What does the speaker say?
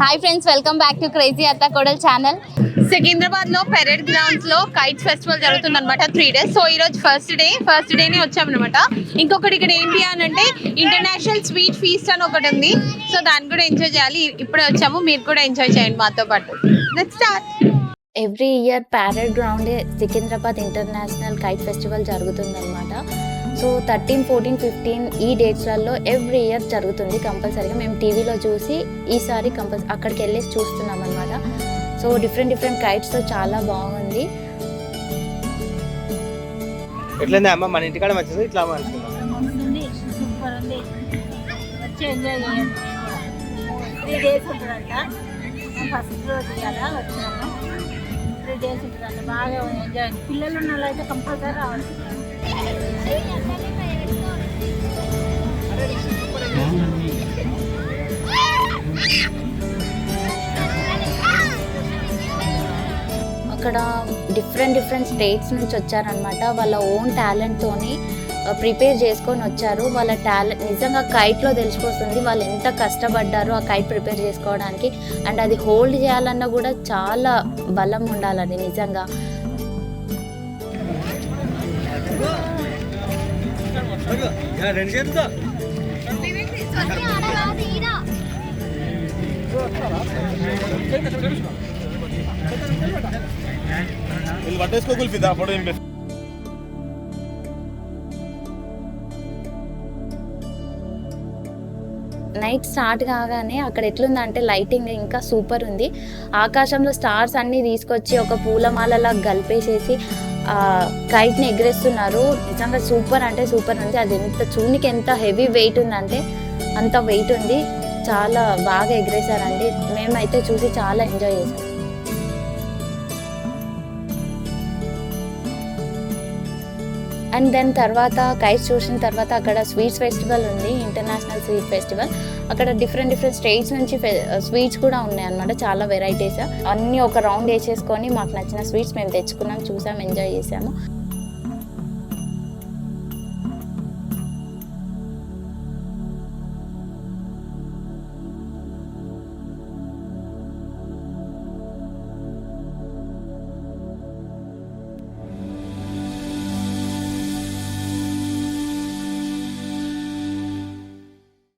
Hi friends, welcome back to crazy అత్త కోడల్ channel. Secunderabad లో parade grounds లో కైట్స్ ఫెస్టివల్ జరుగుతుంది అనమాట 3 days. సో ఈ రోజు ఫస్ట్ డేనే వచ్చామన్నమాట. ఇంకొకటి ఇక్కడ ఏంటి అని అంటే ఇంటర్నేషనల్ స్వీట్ ఫీస్ట్ అని ఒకటి ఉంది. సో దాన్ని కూడా ఎంజాయ్ చేయాలి. ఇప్పుడే వచ్చాము, మీరు కూడా ఎంజాయ్ చేయండి మాతో పాటు. Let's start. Every year parade ground Secunderabad international kite festival జరుగుతుందన్నమాట. సో 13, 14, 15 ఈ డేట్స్లలో ఎవ్రీ ఇయర్ జరుగుతుంది కంపల్సరీగా. మేము టీవీలో చూసి ఈసారి అక్కడికి వెళ్ళేసి చూస్తున్నాం అనమాట. సో డిఫరెంట్ కైట్స్తో చాలా బాగుంది. ఎట్లనే అమ్మ మన ఇంటికాడ వచ్చింది ఇట్లా సూపర్ ఉంది. వచ్చి ఎంజాయ్ చేయండి. 3 days ఉంటుందంట. ఫస్ట్ రోజు కదా వచ్చాము. 3 days ఉంటుందంట. బాగా ఎంజాయ్. పిల్లలు ఉన్న వాళ్ళు అయితే కంపల్సరీ రావాలి. అక్కడ డిఫరెంట్ స్టేట్స్ నుంచి వచ్చారనమాట. వాళ్ళ ఓన్ టాలెంట్తోని ప్రిపేర్ చేసుకొని వచ్చారు. వాళ్ళ టాలెంట్ నిజంగా కైట్లో తెలిసిపోతుంది. వాళ్ళు ఎంత కష్టపడ్డారో ఆ కైట్ ప్రిపేర్ చేసుకోవడానికి. అండ్ అది హోల్డ్ చేయాలన్నా కూడా చాలా బలం ఉండాలని నిజంగా. నైట్ స్టార్ట్ కాగానే అక్కడ ఎట్లుందంటే లైటింగ్ ఇంకా సూపర్ ఉంది. ఆకాశంలో స్టార్స్ అన్నీ తీసుకొచ్చి ఒక పూలమాలలా కలిపేసేసి కైట్ని ఎగరేస్తున్నారు. నిజంగా సూపర్ అంటే సూపర్ ఉంది. అది చూనికి ఎంత హెవీ వెయిట్ ఉందంటే అంత వెయిట్ ఉంది. చాలా బాగా ఎగరేసారండి. మేమైతే చూసి చాలా ఎంజాయ్ చేసాం. అండ్ దెన్ తర్వాత కైట్స్ చూసిన తర్వాత అక్కడ స్వీట్స్ ఫెస్టివల్ ఉంది, ఇంటర్నేషనల్ స్వీట్ ఫెస్టివల్. అక్కడ డిఫరెంట్ స్టేట్స్ నుంచి స్వీట్స్ కూడా ఉన్నాయి అన్నమాట. చాలా వెరైటీస్ అన్నీ ఒక రౌండ్ వేసేసుకొని మాకు నచ్చిన స్వీట్స్ మేము తెచ్చుకున్నాం, చూసాం, ఎంజాయ్ చేసాము.